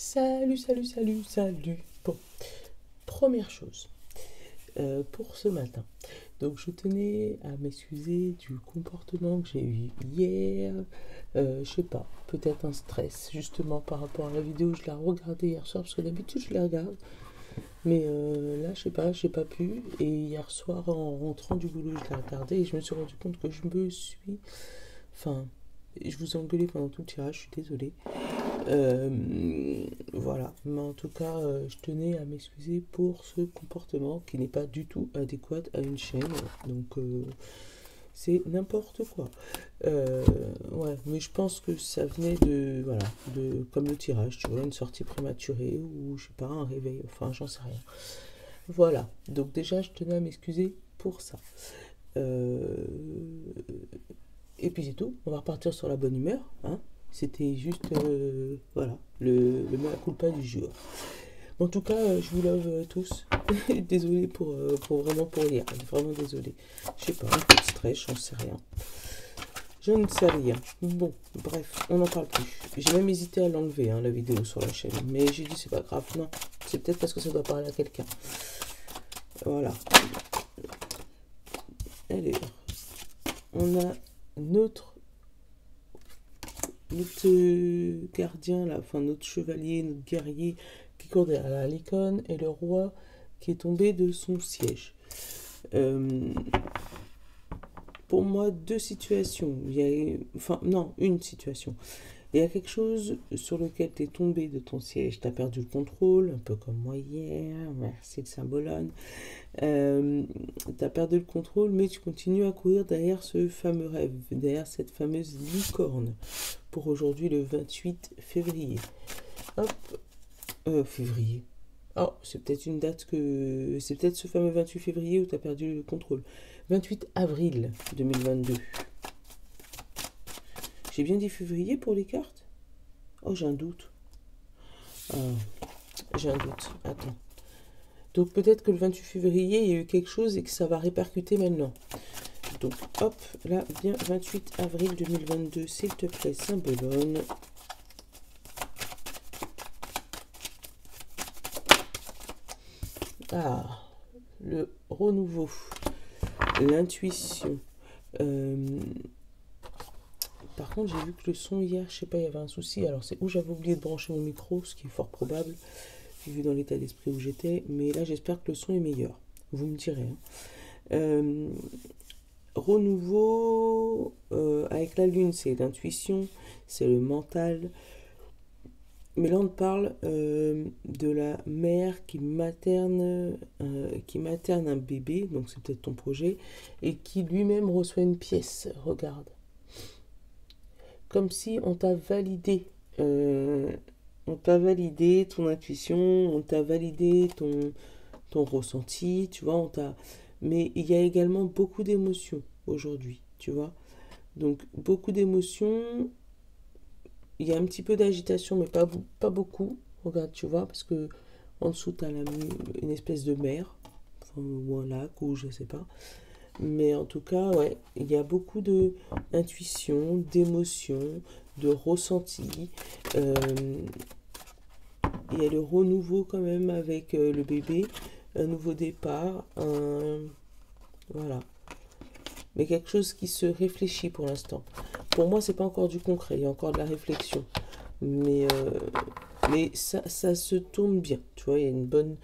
Salut, salut, salut, salut. Bon, première chose pour ce matin. Donc, je tenais à m'excuser du comportement que j'ai eu hier. Je sais pas, peut-être un stress, justement, par rapport à la vidéo. Je l'ai regardée hier soir, parce que d'habitude, je la regarde. Mais là, je sais pas, j'ai pas pu. Et hier soir, en rentrant du boulot, je l'ai regardée et je me suis rendu compte que je me suis. Enfin, je vous ai engueulé pendant tout le tirage, je suis désolée. Voilà, mais en tout cas, je tenais à m'excuser pour ce comportement qui n'est pas du tout adéquat à une chaîne. Donc, c'est n'importe quoi. Ouais, mais je pense que ça venait de, voilà, comme le tirage, tu vois, une sortie prématurée ou je sais pas, un réveil, enfin, j'en sais rien. Voilà, donc déjà, je tenais à m'excuser pour ça. Euh, et puis c'est tout, on va repartir sur la bonne humeur, hein. C'était juste, voilà, le mea culpa du jour. En tout cas, je vous love tous. Désolée pour vraiment pour hier. Vraiment désolée. Je sais pas, un peu de stress, j'en sais rien. Je ne sais rien. Bon, bref, on n'en parle plus. J'ai même hésité à l'enlever, hein, la vidéo sur la chaîne. Mais j'ai dit, c'est pas grave. Non, c'est peut-être parce que ça doit parler à quelqu'un. Voilà. Allez, on a notre gardien, là, enfin notre chevalier, notre guerrier qui court derrière la licorne et le roi qui est tombé de son siège. Pour moi, deux situations. Enfin, non, une situation. Il y a quelque chose sur lequel tu es tombé de ton siège, tu as perdu le contrôle, un peu comme moi hier, merci le symbolone. Tu as perdu le contrôle, mais tu continues à courir derrière ce fameux rêve, derrière cette fameuse licorne, pour aujourd'hui le 28 février. Hop, février. Oh, c'est peut-être une date que... C'est peut-être ce fameux 28 février où tu as perdu le contrôle. 28 avril 2022. J'ai bien dit février pour les cartes? Oh, j'ai un doute. Ah, j'ai un doute. Attends. Donc peut-être que le 28 février, il y a eu quelque chose et que ça va répercuter maintenant. Donc hop, là, bien 28 avril 2022, s'il te plaît, symbolone. Ah, le renouveau, l'intuition. Par contre, j'ai vu que le son hier, je sais pas, il y avait un souci. Alors c'est où j'avais oublié de brancher mon micro, ce qui est fort probable, vu dans l'état d'esprit où j'étais. Mais là, j'espère que le son est meilleur. Vous me direz. Hein. Renouveau avec la lune, c'est l'intuition, c'est le mental. Mais là, on parle de la mère qui materne un bébé, donc c'est peut-être ton projet, et qui lui-même reçoit une pièce. Regarde. Comme si on t'a validé. On t'a validé ton intuition, on t'a validé ton ressenti, tu vois, Mais il y a également beaucoup d'émotions aujourd'hui, tu vois. Donc, beaucoup d'émotions. Il y a un petit peu d'agitation, mais pas beaucoup. Regarde, tu vois, parce que en dessous, tu as une espèce de mer, enfin, ou un lac, ou je sais pas. Mais en tout cas, ouais, il y a beaucoup d'intuition, d'émotion, de ressenti. Il y a le renouveau quand même avec le bébé, un nouveau départ, voilà. Mais quelque chose qui se réfléchit pour l'instant. Pour moi, c'est pas encore du concret, il y a encore de la réflexion. Mais ça se tourne bien, tu vois, il y a une bonne...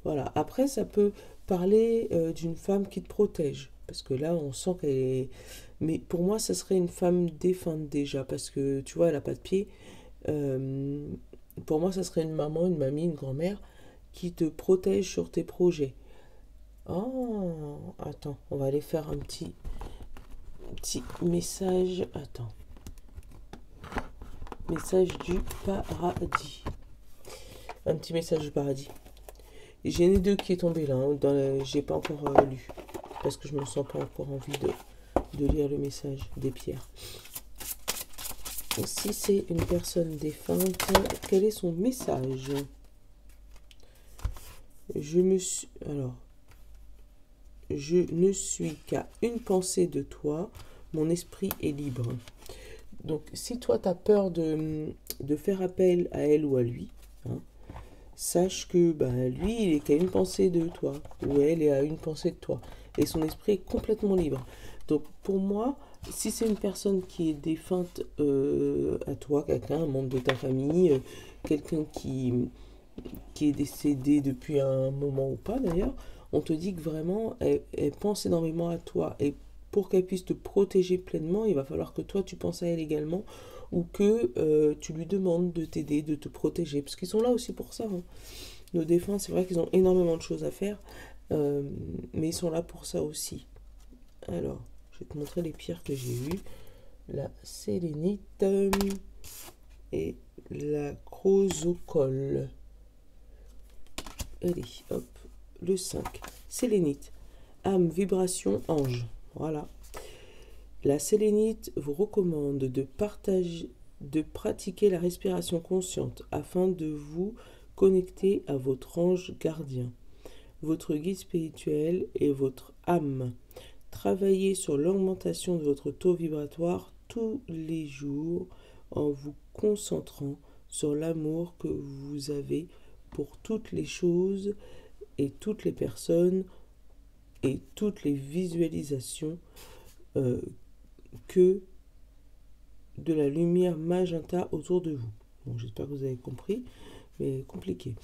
Voilà. Après, ça peut parler d'une femme qui te protège. Parce que là, on sent qu'elle est... Mais pour moi, ça serait une femme défunte déjà. Parce que, tu vois, elle n'a pas de pied. Pour moi, ça serait une maman, une mamie, une grand-mère qui te protège sur tes projets. Oh, attends, on va aller faire un petit message. Attends. Message du paradis. Un petit message du paradis. J'ai les deux qui est tombé là. Hein, j'ai pas encore lu. Parce que je me sens pas encore envie de lire le message des pierres. Si c'est une personne défunte, quel est son message? Je ne suis qu'à une pensée de toi, mon esprit est libre. Donc, si toi, tu as peur de faire appel à elle ou à lui, hein, sache que lui, il est qu'à une pensée de toi, ou elle est à une pensée de toi. Et son esprit est complètement libre. Donc pour moi, si c'est une personne qui est défunte à toi, quelqu'un, un membre de ta famille, quelqu'un qui est décédé depuis un moment ou pas d'ailleurs, on te dit que vraiment, elle pense énormément à toi. Et pour qu'elle puisse te protéger pleinement, il va falloir que toi, tu penses à elle également, ou que tu lui demandes de t'aider, de te protéger. Parce qu'ils sont là aussi pour ça, hein. Nos défunts, c'est vrai qu'ils ont énormément de choses à faire, mais ils sont là pour ça aussi. Alors, je vais te montrer les pierres que j'ai eues. La sélénite et la chrysocole. Allez, hop, le 5. Sélénite, âme, vibration, ange. Voilà. La sélénite vous recommande de pratiquer la respiration consciente afin de vous connecter à votre ange gardien, votre guide spirituel et votre âme. Travaillez sur l'augmentation de votre taux vibratoire tous les jours en vous concentrant sur l'amour que vous avez pour toutes les choses et toutes les personnes et toutes les visualisations que de la lumière magenta autour de vous. Bon, j'espère que vous avez compris, mais compliqué.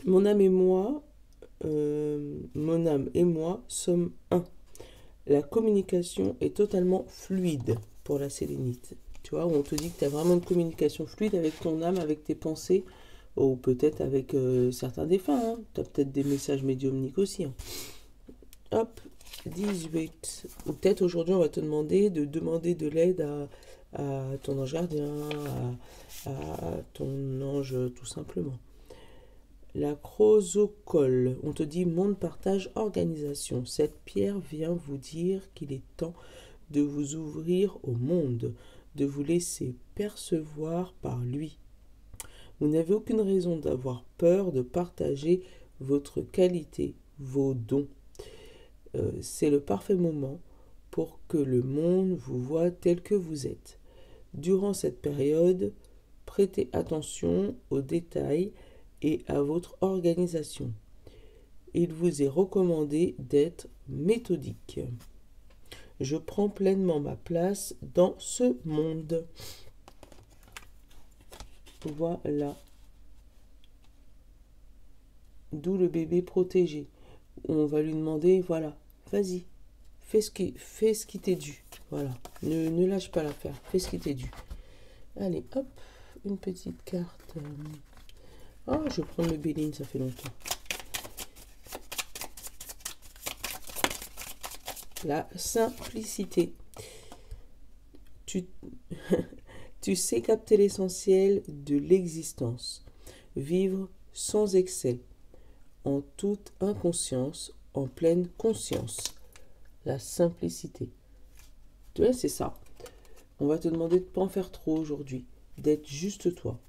Mon âme et moi sommes un. La communication est totalement fluide pour la sélénite. Tu vois, on te dit que tu as vraiment une communication fluide avec ton âme, avec tes pensées, ou peut-être avec certains défunts. Hein. Tu as peut-être des messages médiumniques aussi. Hein. Hop, 18. Ou peut-être aujourd'hui, on va te demander de l'aide à ton ange gardien, à ton ange tout simplement. La chrysocole, on te dit monde, partage, organisation. Cette pierre vient vous dire qu'il est temps de vous ouvrir au monde, de vous laisser percevoir par lui. Vous n'avez aucune raison d'avoir peur de partager votre qualité, vos dons. C'est le parfait moment pour que le monde vous voie tel que vous êtes. Durant cette période, prêtez attention aux détails et à votre organisation. Il vous est recommandé d'être méthodique. Je prends pleinement ma place dans ce monde. Voilà. D'où le bébé protégé. On va lui demander, voilà, vas-y, fais ce qui t'est dû. Voilà, ne lâche pas l'affaire, fais ce qui t'est dû. Allez, hop, une petite carte. Oh, je vais prendre le Béline, ça fait longtemps. La simplicité. Tu sais capter l'essentiel de l'existence. Vivre sans excès, en toute inconscience, en pleine conscience. La simplicité. Tu vois, c'est ça. On va te demander de ne pas en faire trop aujourd'hui, d'être juste toi.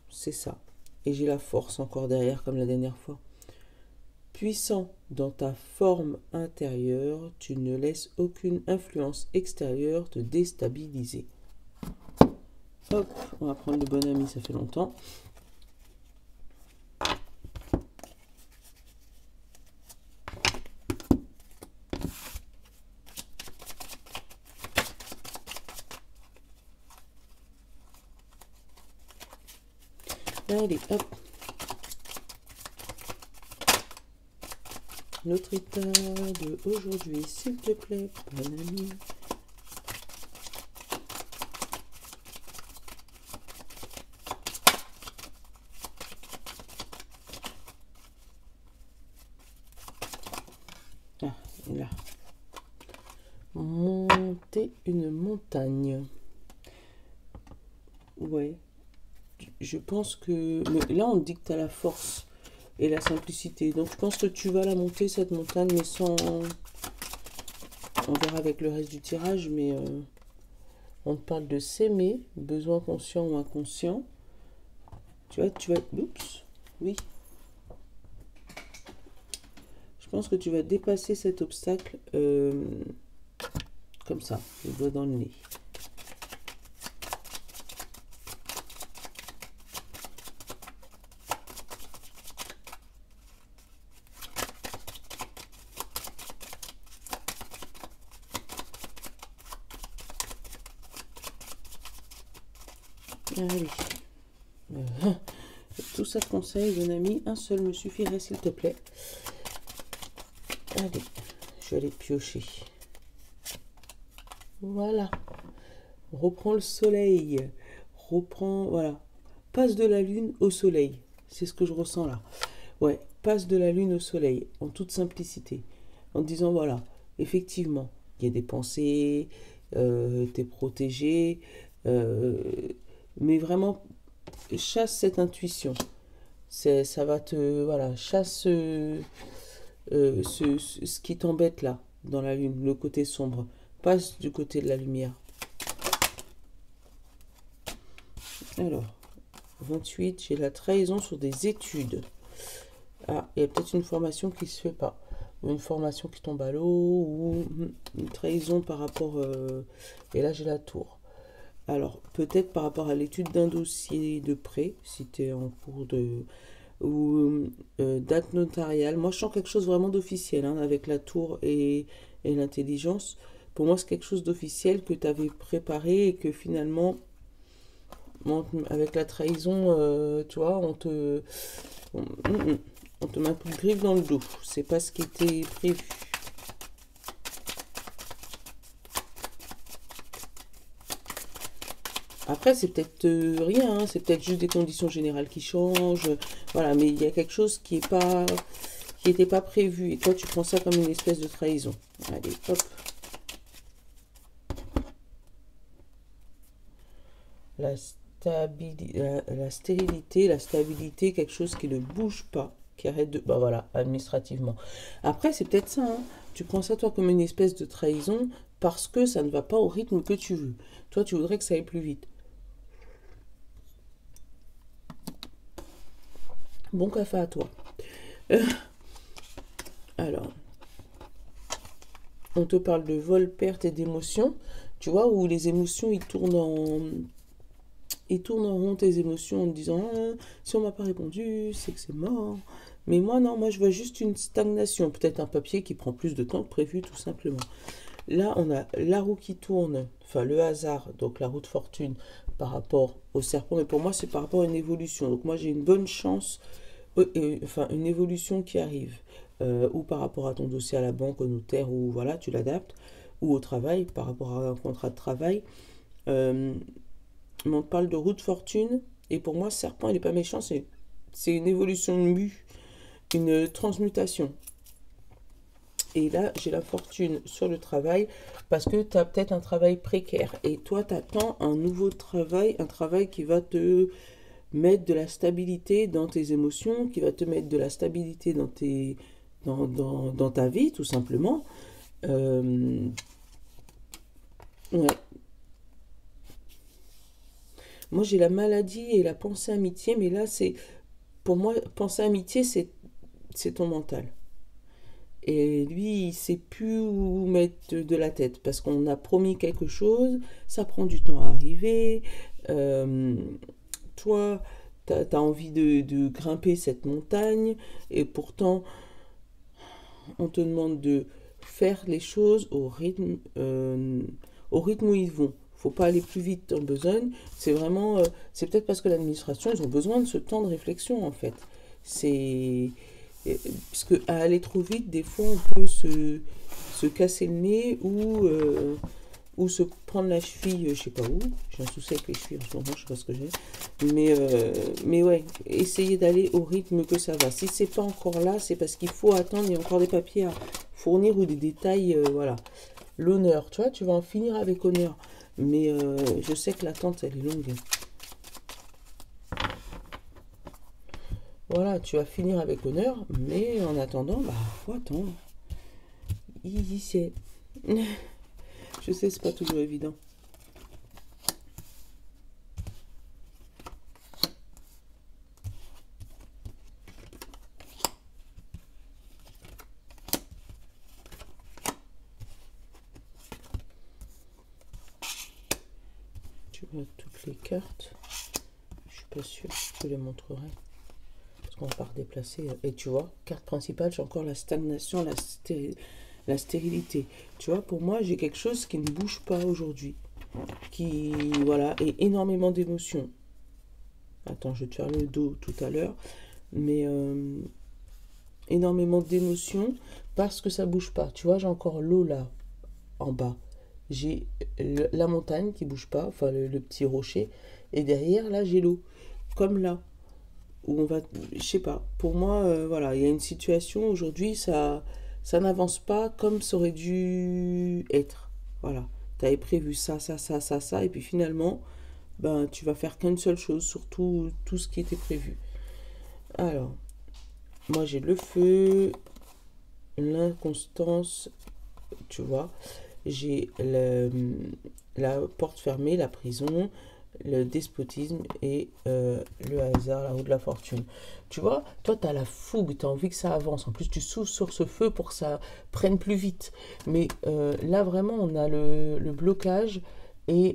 C'est ça. Et j'ai la force encore derrière comme la dernière fois. Puissant dans ta forme intérieure, tu ne laisses aucune influence extérieure te déstabiliser. Hop, on va prendre le bon ami, ça fait longtemps. Allez, hop. Notre état de aujourd'hui, s'il te plaît, bon ami. Ah, et là. Monter une montagne. Ouais. Je pense que... Là, on te dit que tu as la force et la simplicité. Donc, je pense que tu vas la monter, cette montagne, mais sans... On verra avec le reste du tirage, mais on te parle de s'aimer, besoin conscient ou inconscient. Tu vas... Oups, oui. Je pense que tu vas dépasser cet obstacle comme ça, le doigt dans le nez. Allez. Tout ça de conseil, mon ami. Un seul me suffirait, s'il te plaît. Allez, je vais aller piocher. Voilà. Reprends le soleil. Reprends, voilà. Passe de la lune au soleil. C'est ce que je ressens là. Ouais, passe de la lune au soleil, en toute simplicité. En disant, voilà, effectivement, il y a des pensées, t'es protégé, mais vraiment, chasse cette intuition. Ça va te, voilà, chasse ce qui t'embête là, dans la lune, le côté sombre. Passe du côté de la lumière. Alors, 28, j'ai la trahison sur des études. Ah, il y a peut-être une formation qui se fait pas. Ou une formation qui tombe à l'eau, ou une trahison par rapport... et là, j'ai la tour. Alors, peut-être par rapport à l'étude d'un dossier de prêt, si tu es en cours de... ou date notariale. Moi, je sens quelque chose vraiment d'officiel, hein, avec la tour et l'intelligence. Pour moi, c'est quelque chose d'officiel que tu avais préparé et que finalement, avec la trahison, tu vois, on te met un coup de griffe dans le dos. C'est pas ce qui était prévu. Après, c'est peut-être rien, hein, c'est peut-être juste des conditions générales qui changent. Voilà, mais il y a quelque chose qui n'était pas prévu. Et toi, tu prends ça comme une espèce de trahison. Allez, hop. La stérilité, la stabilité, quelque chose qui ne bouge pas, qui arrête de... Bah voilà, administrativement. Après, c'est peut-être ça, hein. Tu prends ça, toi, comme une espèce de trahison parce que ça ne va pas au rythme que tu veux. Toi, tu voudrais que ça aille plus vite. Bon café à toi. Alors, on te parle de vol, perte et d'émotions. Tu vois, où les émotions, ils tournent en rond, tes émotions, en te disant ah, si on m'a pas répondu, c'est que c'est mort. Mais moi, non, moi, je vois juste une stagnation. Peut-être un papier qui prend plus de temps que prévu, tout simplement. Là, on a la roue qui tourne, enfin le hasard, donc la roue de fortune par rapport au serpent. Mais pour moi, c'est par rapport à une évolution. Donc moi, j'ai une bonne chance, enfin une évolution qui arrive. Ou par rapport à ton dossier à la banque, au notaire, ou voilà, tu l'adaptes. Ou au travail, par rapport à un contrat de travail. On parle de roue de fortune. Et pour moi, serpent, il n'est pas méchant. C'est une évolution de mue, une transmutation. Et là, j'ai la fortune sur le travail parce que tu as peut-être un travail précaire. Et toi, tu attends un nouveau travail, un travail qui va te mettre de la stabilité dans tes émotions, qui va te mettre de la stabilité dans ta vie, tout simplement. Ouais. Moi, j'ai la maladie et la pensée amitié, mais là, pour moi, pensée amitié, c'est ton mental. Et lui, il sait plus où mettre de la tête parce qu'on a promis quelque chose, ça prend du temps à arriver. Euh, Toi, tu as envie de grimper cette montagne et pourtant, on te demande de faire les choses au rythme où ils vont. Faut pas aller plus vite en besogne. C'est vraiment, c'est peut-être parce que l'administration, ils ont besoin de ce temps de réflexion en fait. C'est parce que à aller trop vite, des fois, on peut se casser le nez ou se prendre la cheville, je sais pas où. J'ai un souci avec les chevilles en ce moment, je sais pas ce que j'ai. Mais ouais, essayez d'aller au rythme que ça va. Si c'est pas encore là, c'est parce qu'il faut attendre. Il y a encore des papiers à fournir ou des détails, voilà. L'honneur, tu vois, tu vas en finir avec honneur. Mais je sais que l'attente, elle est longue. Voilà, tu vas finir avec honneur, mais en attendant, bah, faut attendre. C'est... Je sais, c'est pas toujours évident. Tu vois toutes les cartes. Je suis pas sûre, je te les montrerai. Parce qu'on va pas redéplacer. Et tu vois, carte principale, j'ai encore la stagnation, la stérilité. Tu vois, pour moi, j'ai quelque chose qui ne bouge pas aujourd'hui. Qui, voilà, et énormément d'émotions. Attends, je vais te faire le dos tout à l'heure. Mais énormément d'émotions parce que ça bouge pas. Tu vois, j'ai encore l'eau là, en bas. J'ai la montagne qui bouge pas, enfin le petit rocher. Et derrière, là, j'ai l'eau. Comme là, où on va... Je sais pas. Pour moi, voilà, il y a une situation aujourd'hui, ça n'avance pas comme ça aurait dû être. Voilà. Tu avais prévu ça, ça, ça, ça, ça. Et puis finalement, ben, tu vas faire qu'une seule chose sur tout ce qui était prévu. Alors, moi j'ai le feu, l'inconstance, tu vois. J'ai la porte fermée, la prison, le despotisme et le hasard, la roue de la fortune. Tu vois, toi, tu as la fougue, tu as envie que ça avance. En plus, tu souffles sur ce feu pour que ça prenne plus vite. Mais là, vraiment, on a le blocage et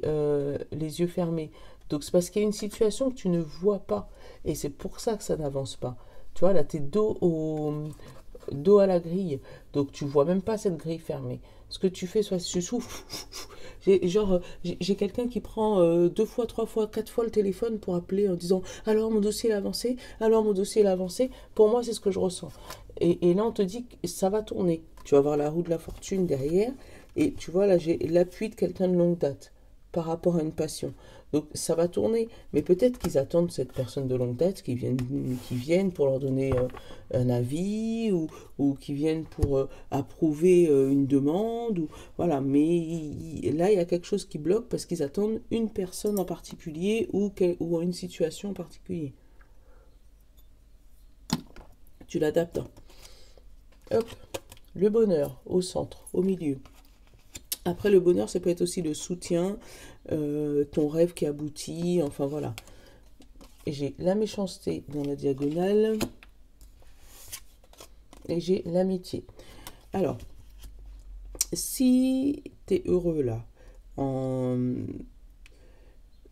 les yeux fermés. Donc, c'est parce qu'il y a une situation que tu ne vois pas. Et c'est pour ça que ça n'avance pas. Tu vois, là, tu es dos à la grille. Donc, tu vois même pas cette grille fermée. Ce que tu fais, soit tu souffles. J'ai quelqu'un qui prend deux fois, trois fois, quatre fois le téléphone pour appeler en disant alors mon dossier est avancé, alors mon dossier est avancé. Pour moi, c'est ce que je ressens. Et là, on te dit que ça va tourner. Tu vas avoir la roue de la fortune derrière. Et tu vois, là, j'ai l'appui de quelqu'un de longue date par rapport à une passion. Donc ça va tourner, mais peut-être qu'ils attendent cette personne de longue date qui viennent pour leur donner un avis ou qui viennent pour approuver une demande. Ou, voilà, mais là, il y a quelque chose qui bloque parce qu'ils attendent une personne en particulier ou une situation en particulier. Tu l'adaptes. Hop, le bonheur au centre, au milieu. Après, le bonheur, ça peut être aussi le soutien, ton rêve qui aboutit, enfin voilà. Et j'ai la méchanceté dans la diagonale. Et j'ai l'amitié. Alors, si tu es heureux là,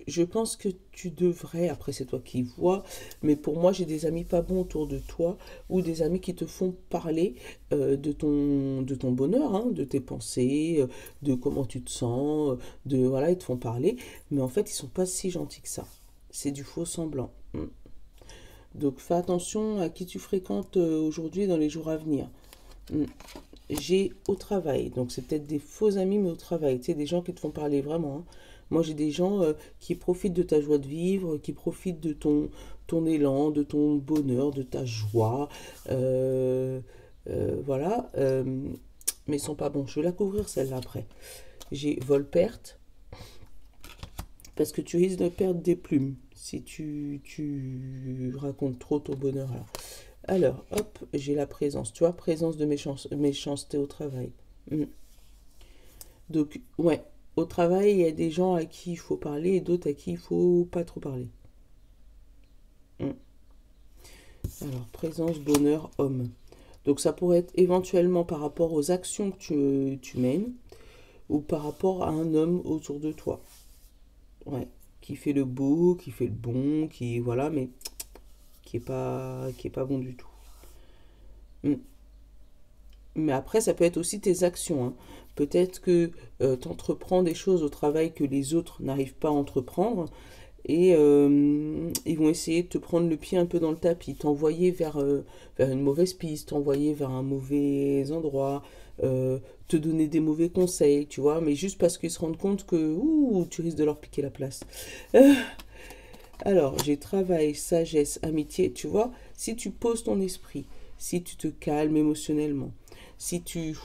je pense que tu devrais, après c'est toi qui vois, mais pour moi j'ai des amis pas bons autour de toi ou des amis qui te font parler de ton bonheur, hein, de tes pensées, de comment tu te sens, voilà, ils te font parler, mais en fait ils sont pas si gentils que ça. C'est du faux semblant. Donc fais attention à qui tu fréquentes aujourd'hui et dans les jours à venir. J'ai au travail, donc c'est peut-être des faux amis, mais au travail, tu sais, des gens qui te font parler vraiment, hein. Moi, j'ai des gens qui profitent de ta joie de vivre, qui profitent de ton élan, de ton bonheur, de ta joie. Voilà. Mais ils sont pas bons. Je vais la couvrir celle-là après. J'ai vol-perte, parce que tu risques de perdre des plumes si tu racontes trop ton bonheur là. Alors, hop, j'ai la présence. Tu vois, présence de méchanceté au travail. Donc, ouais, au travail, il y a des gens à qui il faut parler et d'autres à qui il faut pas trop parler. Alors, présence, bonheur, homme. Donc, ça pourrait être éventuellement par rapport aux actions que tu mènes ou par rapport à un homme autour de toi. Ouais, qui fait le beau, qui fait le bon, qui, voilà, mais qui est pas bon du tout. Mais après, ça peut être aussi tes actions, hein. Peut-être que tu entreprends des choses au travail que les autres n'arrivent pas à entreprendre et ils vont essayer de te prendre le pied un peu dans le tapis, t'envoyer vers une mauvaise piste, t'envoyer vers un mauvais endroit, te donner des mauvais conseils, tu vois, mais juste parce qu'ils se rendent compte que tu risques de leur piquer la place. Euh, alors, j'ai travail, sagesse, amitié, tu vois, si tu poses ton esprit, si tu te calmes émotionnellement, si tu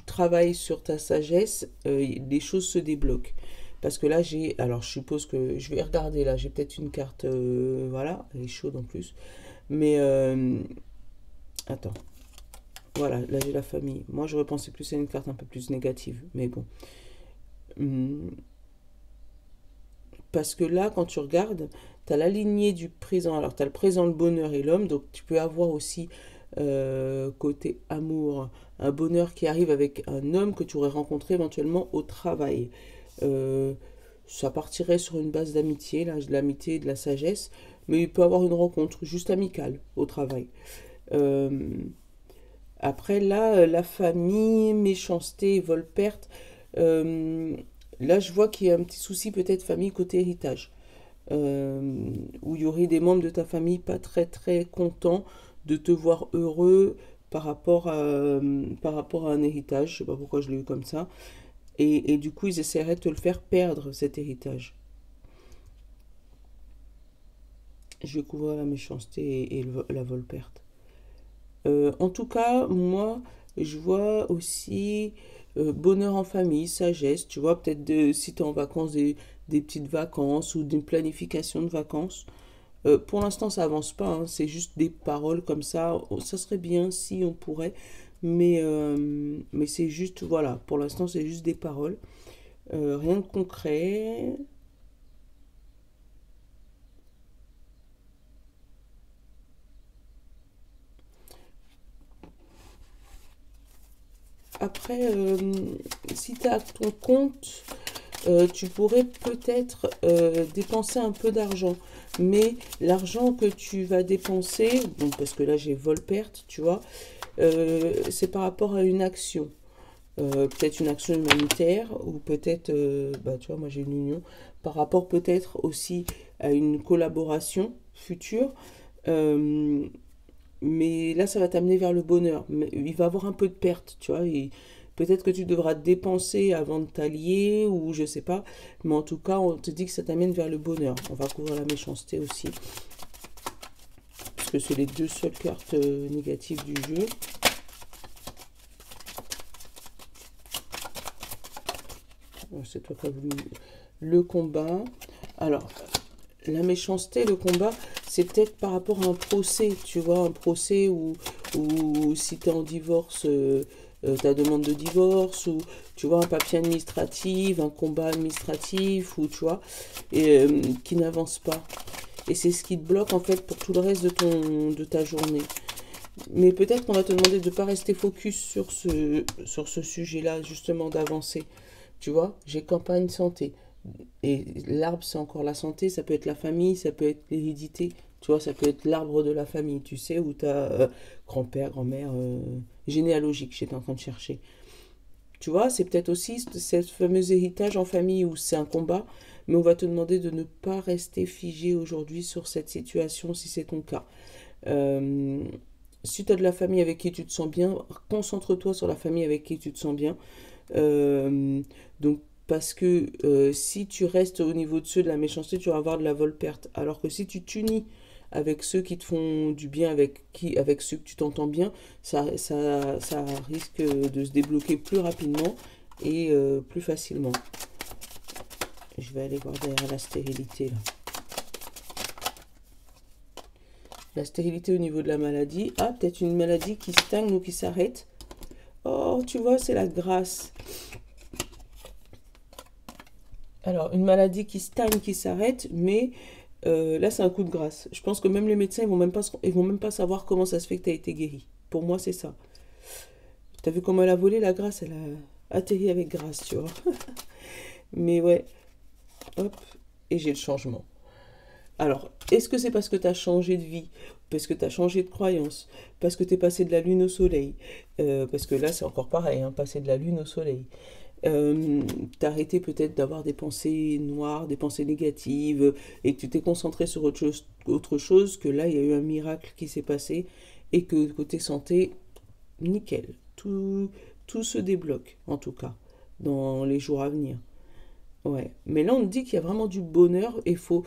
travailles sur ta sagesse, les choses se débloquent. Parce que là, alors je suppose que je vais regarder là, j'ai peut-être une carte, voilà, elle est chaude en plus. Mais attends, voilà, là j'ai la famille. Moi, j'aurais pensé plus à une carte un peu plus négative, mais bon. Hum, Parce que là, quand tu regardes, tu as la lignée du présent. Alors, tu as le présent, le bonheur et l'homme. Donc, tu peux avoir aussi, côté amour, un bonheur qui arrive avec un homme que tu aurais rencontré éventuellement au travail. Euh, Ça partirait sur une base d'amitié, là, de l'amitié et de la sagesse. Mais il peut avoir une rencontre juste amicale au travail. Euh, Après, là, la famille, méchanceté, vol-perte. euh, Là, je vois qu'il y a un petit souci, peut-être famille côté héritage. où il y aurait des membres de ta famille pas très très contents de te voir heureux par rapport à un héritage. Je sais pas pourquoi je l'ai eu comme ça. Et du coup, ils essaieraient de te le faire perdre, cet héritage. Je vais couvrir la méchanceté la vol-perte. En tout cas, moi, je vois aussi bonheur en famille, sagesse. Tu vois, peut-être si tu es en vacances, des petites vacances ou d'une planification de vacances. Pour l'instant, ça avance pas, hein, c'est juste des paroles comme ça. Oh, ça serait bien si on pourrait, mais c'est juste, voilà, pour l'instant, c'est juste des paroles. Rien de concret. Après, si tu as ton compte, tu pourrais peut-être dépenser un peu d'argent. Mais l'argent que tu vas dépenser, donc parce que là j'ai vol-perte, tu vois, c'est par rapport à une action. Peut-être une action humanitaire ou peut-être, bah, tu vois, moi j'ai une union, par rapport peut-être aussi à une collaboration future. Euh, mais là, ça va t'amener vers le bonheur. Mais il va y avoir un peu de perte, tu vois. Et peut-être que tu devras dépenser avant de t'allier ou je sais pas. Mais en tout cas, on te dit que ça t'amène vers le bonheur. On va couvrir la méchanceté aussi. Parce que c'est les deux seules cartes négatives du jeu. C'est toi qui as voulu le combat. Alors, la méchanceté, le combat, c'est peut-être par rapport à un procès, tu vois, un procès où si tu es en divorce, ta demande de divorce, ou tu vois, un papier administratif, un combat administratif, ou tu vois, et, qui n'avance pas. Et c'est ce qui te bloque en fait pour tout le reste de ta journée. Mais peut-être qu'on va te demander de ne pas rester focus sur ce sujet-là, justement, d'avancer. Tu vois, j'ai campagne santé. Et l'arbre, c'est encore la santé, ça peut être la famille, ça peut être l'hérédité. Tu vois, ça peut être l'arbre de la famille, tu sais, où tu as grand-père, grand-mère, généalogique, j'étais en train de chercher. Tu vois, c'est peut-être aussi cette fameux héritage en famille où c'est un combat, mais on va te demander de ne pas rester figé aujourd'hui sur cette situation si c'est ton cas. Euh, Si tu as de la famille avec qui tu te sens bien, concentre-toi sur la famille avec qui tu te sens bien. Euh, donc, parce que si tu restes au niveau de ceux de la méchanceté, tu vas avoir de la vol-perte. Alors que si tu t'unis avec ceux qui te font du bien, avec ceux que tu t'entends bien, ça risque de se débloquer plus rapidement et plus facilement. Je vais aller voir derrière la stérilité là. La stérilité au niveau de la maladie. Ah, peut-être une maladie qui stagne ou qui s'arrête. Oh, tu vois, c'est la grâce. Alors, une maladie qui stagne, qui s'arrête, mais là, c'est un coup de grâce. Je pense que même les médecins, ils vont même pas savoir comment ça se fait que tu as été guéri. Pour moi, c'est ça. T'as vu comment elle a volé la grâce? Elle a atterri avec grâce, tu vois. Mais ouais, hop, et j'ai le changement. Alors, est-ce que c'est parce que tu as changé de vie, parce que tu as changé de croyance, parce que tu es passé de la lune au soleil, parce que là c'est encore pareil, hein, passer de la lune au soleil, t'arrêter peut-être d'avoir des pensées noires, des pensées négatives, et que tu t'es concentré sur autre chose, que là il y a eu un miracle qui s'est passé, et que côté santé, nickel, tout se débloque en tout cas, dans les jours à venir. Ouais, mais là on dit qu'il y a vraiment du bonheur et faut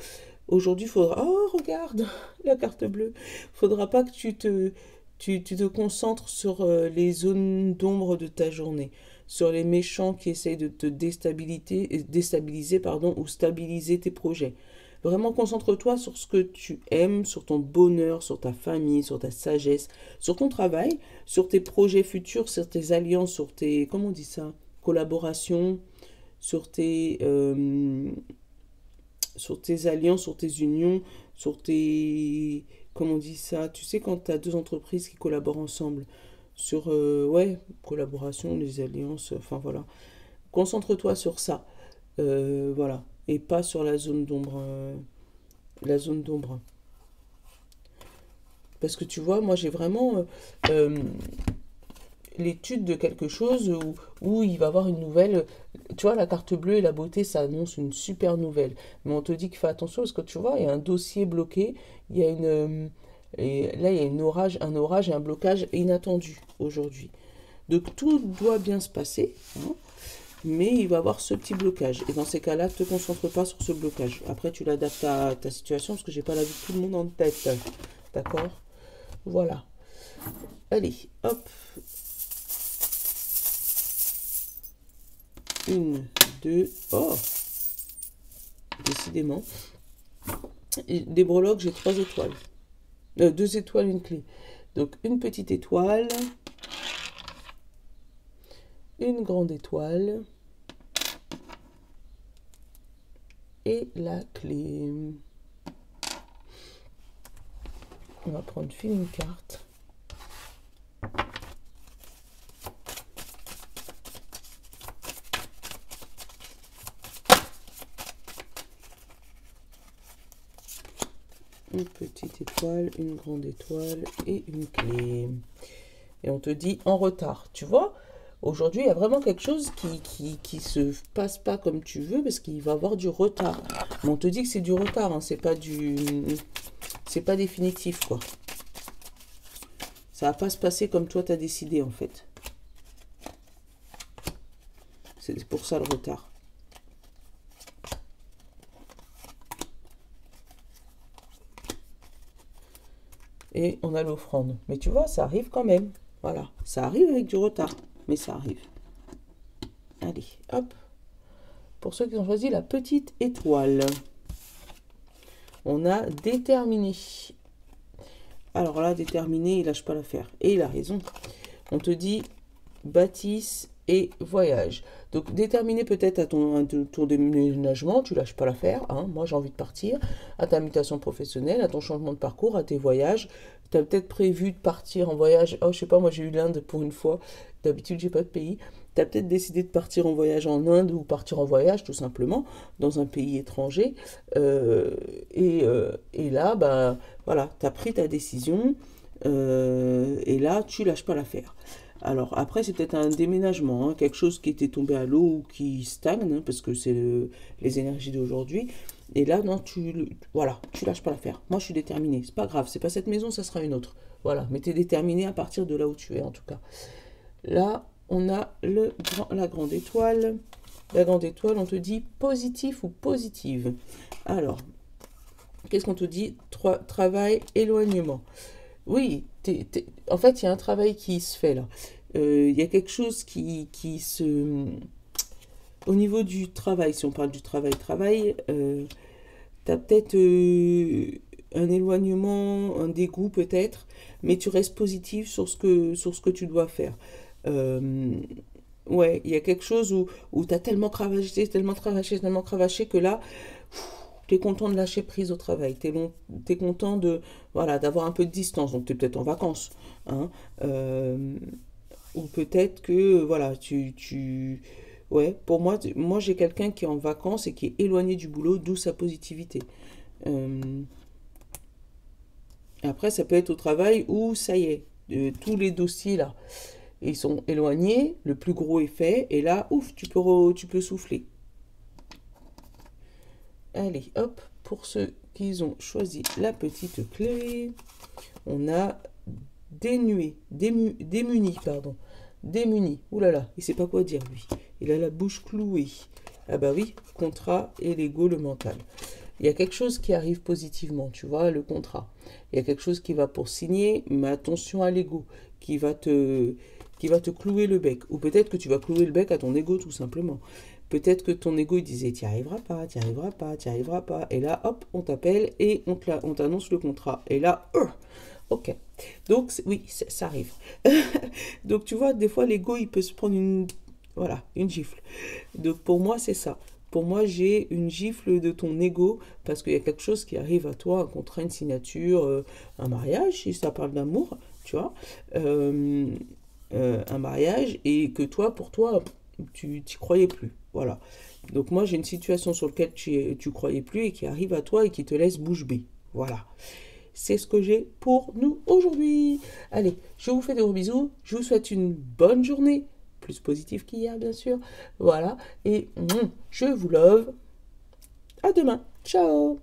aujourd'hui il faudra oh regarde la carte bleue. Faudra pas que tu te concentres sur les zones d'ombre de ta journée, sur les méchants qui essayent de te déstabiliser pardon ou stabiliser tes projets. Vraiment concentre-toi sur ce que tu aimes, sur ton bonheur, sur ta famille, sur ta sagesse, sur ton travail, sur tes projets futurs, sur tes alliances, sur tes comment on dit ça, collaborations sur tes alliances, sur tes unions, sur tes... Comment on dit ça? Tu sais, quand tu as deux entreprises qui collaborent ensemble, sur, ouais, collaboration, les alliances, enfin voilà. Concentre-toi sur ça, voilà, et pas sur la zone d'ombre. La zone d'ombre. Parce que tu vois, moi j'ai vraiment l'étude de quelque chose où il va y avoir une nouvelle. Tu vois, la carte bleue et la beauté, ça annonce une super nouvelle. Mais on te dit qu'il faut attention parce que tu vois, il y a un dossier bloqué, il y a et là, il y a un orage et un blocage inattendu aujourd'hui. Donc tout doit bien se passer, hein, mais il va y avoir ce petit blocage. Et dans ces cas-là, ne te concentre pas sur ce blocage. Après, tu l'adaptes à ta situation parce que j'ai pas la vie de tout le monde en tête. D'accord? Voilà. Allez, hop. Une, deux, oh, décidément. Et des breloques, j'ai 3 étoiles. 2 étoiles, une clé. Donc, une petite étoile. Une grande étoile. Et la clé. On va prendre une carte. Une petite étoile, une grande étoile et une clé. Et on te dit en retard. Tu vois, aujourd'hui, il y a vraiment quelque chose qui se passe pas comme tu veux parce qu'il va y avoir du retard. Mais on te dit que c'est du retard, hein, c'est pas définitif, quoi. Ça va pas se passer comme toi t'as décidé, en fait. C'est pour ça le retard. Et on a l'offrande. Mais tu vois, ça arrive quand même. Voilà, ça arrive avec du retard, mais ça arrive. Allez, hop. Pour ceux qui ont choisi la petite étoile, on a déterminé. Alors là, déterminé, il lâche pas l'affaire. Et il a raison. On te dit bâtisse et voyage. Donc, déterminé peut-être à ton déménagement, tu lâches pas l'affaire. Hein, moi, j'ai envie de partir. À ta mutation professionnelle, à ton changement de parcours, à tes voyages. Tu as peut-être prévu de partir en voyage. Oh, je sais pas, moi, j'ai eu l'Inde pour une fois. D'habitude, j'ai pas de pays. Tu as peut-être décidé de partir en voyage en Inde ou partir en voyage, tout simplement, dans un pays étranger. Et là, bah, voilà, tu as pris ta décision. Et là, tu lâches pas l'affaire. Alors après, c'est peut-être un déménagement, hein, quelque chose qui était tombé à l'eau ou qui stagne, hein, parce que c'est les énergies d'aujourd'hui. Et là, non, voilà, tu lâches pas l'affaire. Moi, je suis déterminée. C'est pas grave, c'est pas cette maison, ça sera une autre. Voilà, mais tu es déterminée à partir de là où tu es, en tout cas. Là, on a la grande étoile. La grande étoile, on te dit positif ou positive. Alors, qu'est-ce qu'on te dit? Travail, éloignement. Oui, en fait, il y a un travail qui se fait là. Il y a quelque chose qui se... Au niveau du travail, si on parle du travail, tu as peut-être un éloignement, un dégoût peut-être, mais tu restes positif sur ce que tu dois faire. Ouais, il y a quelque chose où tu as tellement cravaché que là, tu es content de lâcher prise au travail. Tu es content voilà, d'avoir un peu de distance. Donc, tu es peut-être en vacances. Hein, ou peut-être que, voilà, ouais, pour moi j'ai quelqu'un qui est en vacances et qui est éloigné du boulot, d'où sa positivité. Après, ça peut être au travail où, ça y est, tous les dossiers là, ils sont éloignés, le plus gros est fait, et là, ouf, tu peux souffler. Allez, hop, pour ceux qui ont choisi la petite clé, on a démuni, pardon. Démuni, oulala, il sait pas quoi dire lui. Il a la bouche clouée. Ah bah oui, contrat et l'ego, le mental. Il y a quelque chose qui arrive positivement, tu vois, le contrat. Il y a quelque chose qui va pour signer, mais attention à l'ego, qui va te clouer le bec. Ou peut-être que tu vas clouer le bec à ton ego, tout simplement. Peut-être que ton ego il disait t'y arriveras pas, t'y arriveras pas, t'y arriveras pas. Et là, hop, on t'appelle et on t'annonce le contrat. Et là, ok. Donc, oui, ça arrive. Donc, tu vois, des fois, l'ego, il peut se prendre une gifle. Donc, pour moi, c'est ça. Pour moi, j'ai une gifle de ton ego parce qu'il y a quelque chose qui arrive à toi, un contrat, une signature, un mariage, si ça parle d'amour, tu vois, un mariage, et que toi, pour toi, tu n'y croyais plus. Voilà. Donc, moi, j'ai une situation sur laquelle tu croyais plus et qui arrive à toi et qui te laisse bouche bée. Voilà. c'est ce que j'ai pour nous aujourd'hui. Allez, je vous fais de gros bisous. Je vous souhaite une bonne journée. Plus positive qu'hier, bien sûr. Voilà. Et je vous love. À demain. Ciao.